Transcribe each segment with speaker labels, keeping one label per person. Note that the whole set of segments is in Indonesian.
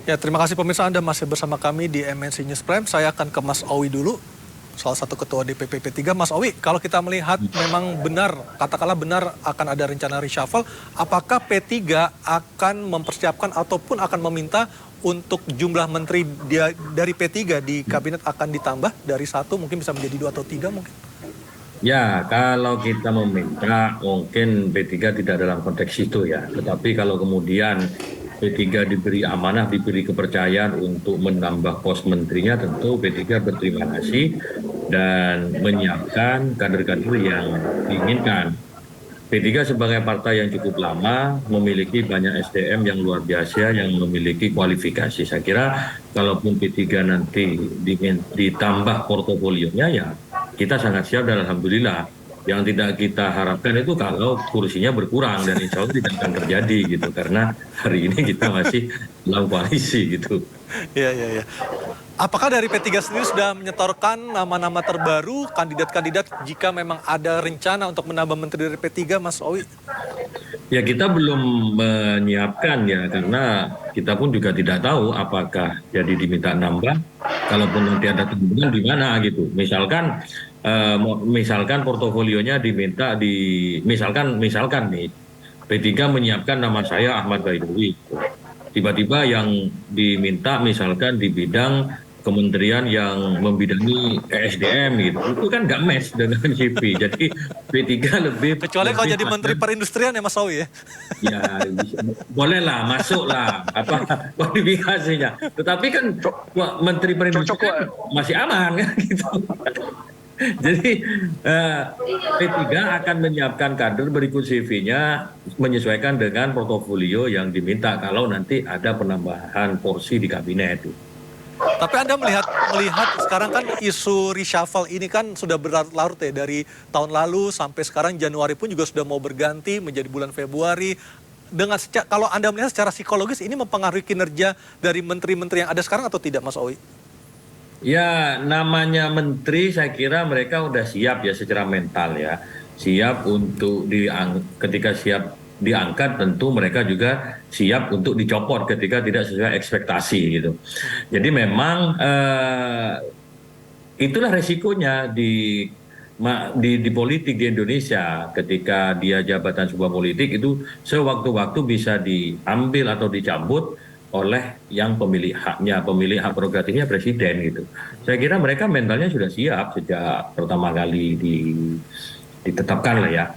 Speaker 1: Ya, terima kasih pemirsa, Anda masih bersama kami di MNC News Prime. Saya akan ke Mas Owi dulu, salah satu ketua DPP P3. Mas Owi, kalau kita melihat memang benar, katakanlah benar akan ada rencana reshuffle, apakah P3 akan mempersiapkan ataupun akan meminta untuk jumlah menteri dari P3 di kabinet akan ditambah dari 1 mungkin bisa menjadi 2 atau 3 mungkin?
Speaker 2: Ya, kalau kita meminta mungkin P3 tidak dalam konteks itu ya. Tetapi kalau kemudian P3 diberi amanah, diberi kepercayaan untuk menambah pos menterinya, tentu P3 berterima kasih dan menyiapkan kader-kader yang diinginkan. P3 sebagai partai yang cukup lama, memiliki banyak SDM yang luar biasa, yang memiliki kualifikasi. Saya kira kalaupun P3 nanti ditambah portofolionya, ya kita sangat siap dan Alhamdulillah. Yang tidak kita harapkan itu kalau kursinya berkurang, dan insya Allah tidak akan terjadi gitu. Karena hari ini kita masih dalam koalisi gitu.
Speaker 1: Iya, iya, iya. Apakah dari P3 sendiri sudah menyetorkan nama-nama terbaru, kandidat-kandidat jika memang ada rencana untuk menambah menteri dari P3, Mas Owi?
Speaker 2: Ya, kita belum menyiapkan ya, karena kita pun juga tidak tahu apakah jadi diminta nambah, kalaupun nanti ada kemungkinan di mana gitu. Misalkan portofolionya diminta misalkan nih P3 menyiapkan nama saya Ahmad Baidowi. Tiba-tiba yang diminta misalkan di bidang kementerian yang membidangi ESDM gitu. Itu kan nggak match dengan CV. Jadi P3 lebih...
Speaker 1: Kecuali kalau jadi menteri perindustrian ya Mas Owi ya?
Speaker 2: Ya, bolehlah, masuklah kualifikasinya. Tetapi kan menteri perindustrian masih aman kan gitu. Jadi P3 akan menyiapkan kader berikut CV-nya menyesuaikan dengan portofolio yang diminta kalau nanti ada penambahan porsi di kabinet.
Speaker 1: Tapi Anda melihat sekarang kan isu reshuffle ini kan sudah berlarut-larut ya, dari tahun lalu sampai sekarang Januari pun juga sudah mau berganti menjadi bulan Februari. Kalau Anda melihat secara psikologis ini mempengaruhi kinerja dari menteri-menteri yang ada sekarang atau tidak, Mas Owi?
Speaker 2: Ya, namanya menteri saya kira mereka udah siap ya secara mental ya. Siap untuk ketika siap diangkat, tentu mereka juga siap untuk dicopot ketika tidak sesuai ekspektasi gitu. Jadi memang itulah resikonya di politik di Indonesia. Ketika dia jabatan sebuah politik itu sewaktu-waktu bisa diambil atau dicabut oleh yang pemilik haknya, pemilik hak prerogatifnya presiden gitu. Saya kira mereka mentalnya sudah siap sejak pertama kali ditetapkan lah ya.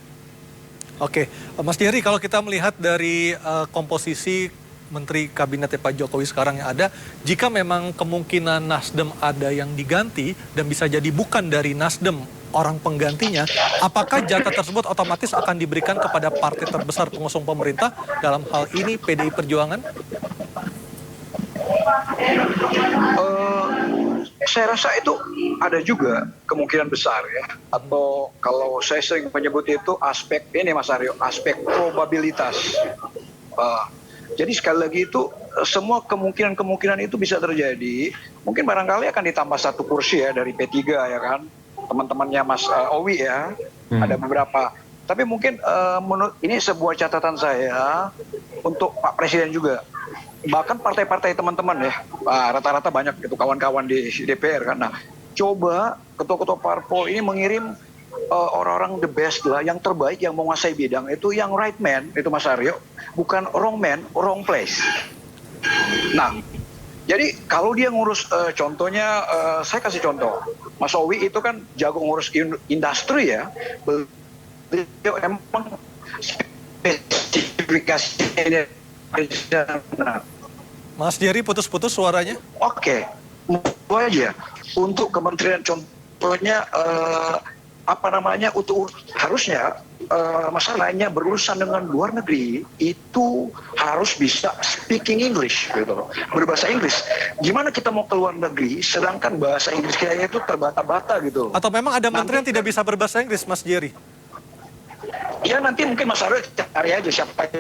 Speaker 1: Oke, Mas Thierry, kalau kita melihat dari komposisi Menteri Kabinetnya Pak Jokowi sekarang yang ada, jika memang kemungkinan Nasdem ada yang diganti dan bisa jadi bukan dari Nasdem orang penggantinya, apakah jatah tersebut otomatis akan diberikan kepada partai terbesar pengusung pemerintah, dalam hal ini PDI Perjuangan?
Speaker 3: Saya rasa itu ada juga kemungkinan besar ya, atau kalau saya sering menyebut itu aspek ini Mas Aryo, aspek probabilitas. Jadi sekali lagi itu semua kemungkinan itu bisa terjadi. Mungkin barangkali akan ditambah 1 kursi ya dari P3 ya kan, teman-temannya Mas Owi ya, ada beberapa. Tapi mungkin menurut ini sebuah catatan saya untuk Pak Presiden juga. Bahkan partai-partai teman-teman ya, rata-rata banyak itu kawan-kawan di DPR kan. Nah, coba ketua-ketua parpol ini mengirim orang-orang the best lah, yang terbaik, yang menguasai bidang itu, yang right man, itu Mas Aryo, bukan wrong man, wrong place. Nah, jadi kalau dia ngurus, contohnya, saya kasih contoh, Mas Owi itu kan jago ngurus industri ya, beliau emang spesifikasinya.
Speaker 1: Mas Thierry, putus-putus suaranya.
Speaker 3: Oke, itu aja. Untuk kementerian contohnya harusnya masalahnya berurusan dengan luar negeri itu harus bisa speaking English gitu, berbahasa Inggris. Gimana kita mau ke luar negeri sedangkan bahasa Inggris kayaknya itu terbata-bata gitu.
Speaker 1: Atau memang ada menteri yang tidak bisa berbahasa Inggris, Mas Thierry?
Speaker 3: Ya nanti mungkin Mas Aryo cari aja siapa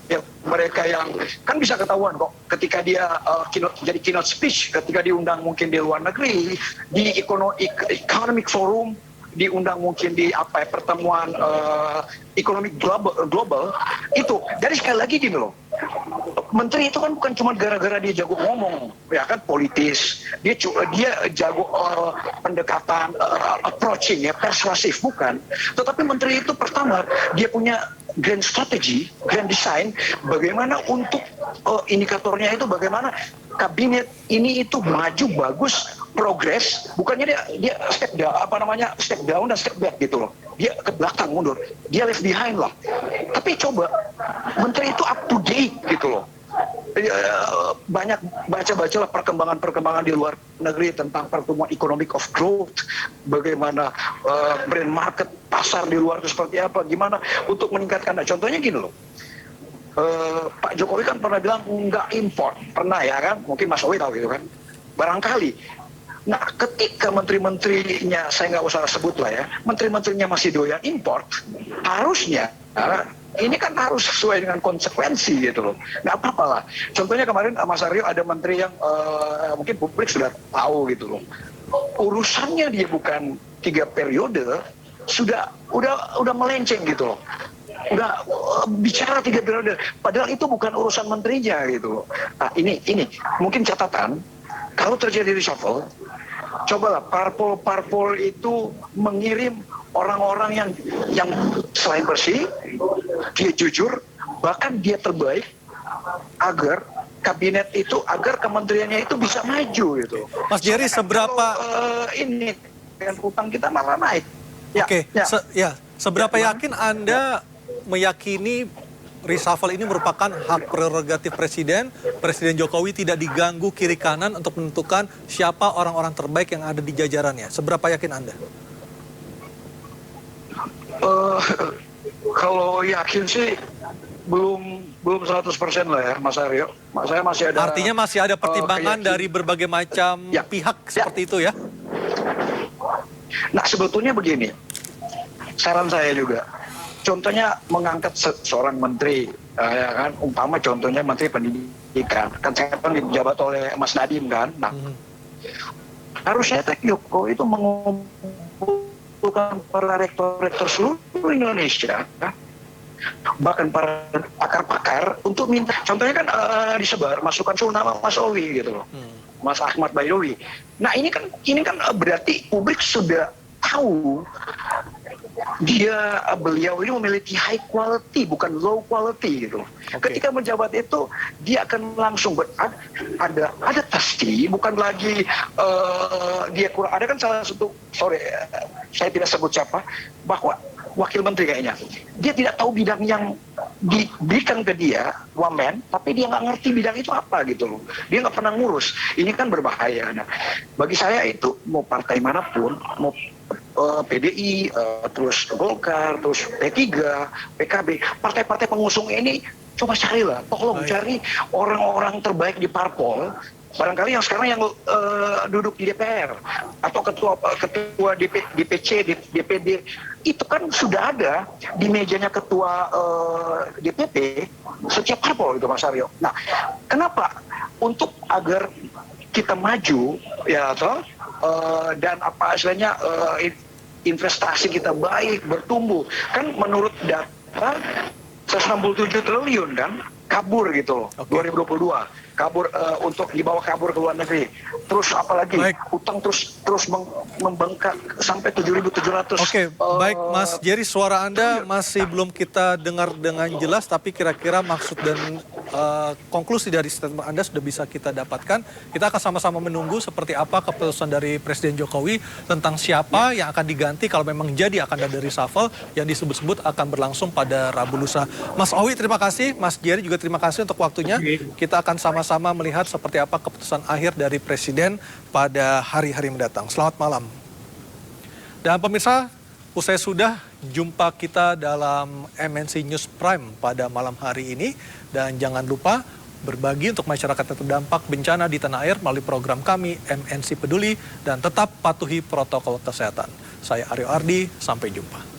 Speaker 3: ya, mereka yang kan bisa ketahuan kok ketika dia jadi keynote speech, ketika diundang mungkin di luar negeri, di economic forum, diundang mungkin di pertemuan ekonomi global itu. Jadi sekali lagi gini loh, menteri itu kan bukan cuma gara-gara dia jago ngomong, ya kan, politis. Dia jago pendekatan, approaching, ya, persuasif, bukan. Tetapi menteri itu pertama dia punya grand strategy, grand design, bagaimana untuk indikatornya itu bagaimana kabinet ini itu maju bagus, progres, bukannya dia step down dan step back gitu loh. Dia ke belakang mundur, dia left behind lah. Tapi coba menteri itu up to date gitu loh. Banyak baca-bacalah perkembangan di luar negeri tentang pertumbuhan economic of growth, bagaimana brand market pasar di luar itu seperti apa, gimana untuk meningkatkan. Nah, contohnya gini loh, Pak Jokowi kan pernah bilang nggak import, pernah ya kan, mungkin Mas Owi tahu gitu kan, barangkali. Nah, ketika menteri-menterinya, saya nggak usah sebut lah ya, menteri-menterinya masih doyan import, harusnya ini kan harus sesuai dengan konsekuensi gitu loh. Nggak apa-apa lah. Contohnya kemarin Mas Aryo ada menteri yang mungkin publik sudah tahu gitu loh. Urusannya dia bukan 3 periode, udah melenceng gitu loh. Udah bicara 3 periode, padahal itu bukan urusan menterinya gitu loh. Nah, ini mungkin catatan, kalau terjadi reshuffle, cobalah parpol itu mengirim orang-orang yang selain bersih, dia jujur, bahkan dia terbaik, agar kabinet itu, agar kementeriannya itu bisa maju gitu.
Speaker 1: Mas Jerry, seberapa
Speaker 3: ini dengan utang kita malah naik.
Speaker 1: Oke, seberapa yakin Anda meyakini reshuffle ini merupakan hak prerogatif Presiden Jokowi tidak diganggu kiri kanan untuk menentukan siapa orang-orang terbaik yang ada di jajarannya? Seberapa yakin Anda?
Speaker 3: Kalau yakin sih belum 100% lah ya, Mas Aryo. Saya masih ada.
Speaker 1: Artinya masih ada pertimbangan dari berbagai macam pihak seperti itu ya?
Speaker 3: Nah, sebetulnya begini, saran saya juga. Contohnya mengangkat seorang menteri, ya kan, umpama contohnya menteri pendidikan, kan saya kan dijabat oleh Mas Nadiem kan. Nah, harusnya Jokowi itu mengumpulkan para rektor-rektor seluruh Indonesia, bahkan para pakar-pakar untuk minta, contohnya kan disebar, masukkan nama Mas Owi gitu loh, Mas Ahmad Baidowi. Nah, ini kan berarti publik sudah tahu beliau ini memiliki high quality, bukan low quality gitu. Ketika menjabat itu dia akan langsung ada adaptasi, bukan lagi dia kurang. Ada kan salah satu, saya tidak sebut siapa, bahwa wakil menteri kayaknya dia tidak tahu bidang yang diberikan ke dia, wamen, tapi dia nggak ngerti bidang itu apa gitu loh. Dia nggak pernah ngurus. Ini kan berbahaya. Nah, bagi saya itu mau partai manapun, mau PDI, terus Golkar, terus P3, PKB, partai-partai pengusung ini coba carilah, tolong cari orang-orang terbaik di parpol. Barangkali yang sekarang yang duduk di DPR atau ketua DPC, DPD itu kan sudah ada di mejanya ketua DPP setiap parpol itu, Mas Aryo. Nah, kenapa? Untuk agar kita maju ya toh, dan apa istilahnya investasi kita baik, bertumbuh. Kan menurut data 167 triliun kan kabur gitu loh, 2022. Kabur untuk dibawa kabur ke luar negeri. Terus apalagi utang terus membengkak sampai 7.700.
Speaker 1: Oke, baik Mas Jerry, suara Anda masih belum kita dengar dengan jelas, tapi kira-kira maksud dan konklusi dari statement Anda sudah bisa kita dapatkan. Kita akan sama-sama menunggu seperti apa keputusan dari Presiden Jokowi tentang siapa yang akan diganti kalau memang jadi akan ada reshuffle yang disebut-sebut akan berlangsung pada Rabu lusa. Mas Owi, terima kasih. Mas Jerry juga terima kasih untuk waktunya. Kita akan sama-sama melihat seperti apa keputusan akhir dari Presiden pada hari-hari mendatang. Selamat malam. Dan pemirsa, usai sudah jumpa kita dalam MNC News Prime pada malam hari ini. Dan jangan lupa berbagi untuk masyarakat yang terdampak bencana di tanah air melalui program kami MNC Peduli dan tetap patuhi protokol kesehatan. Saya Aryo Ardi, sampai jumpa.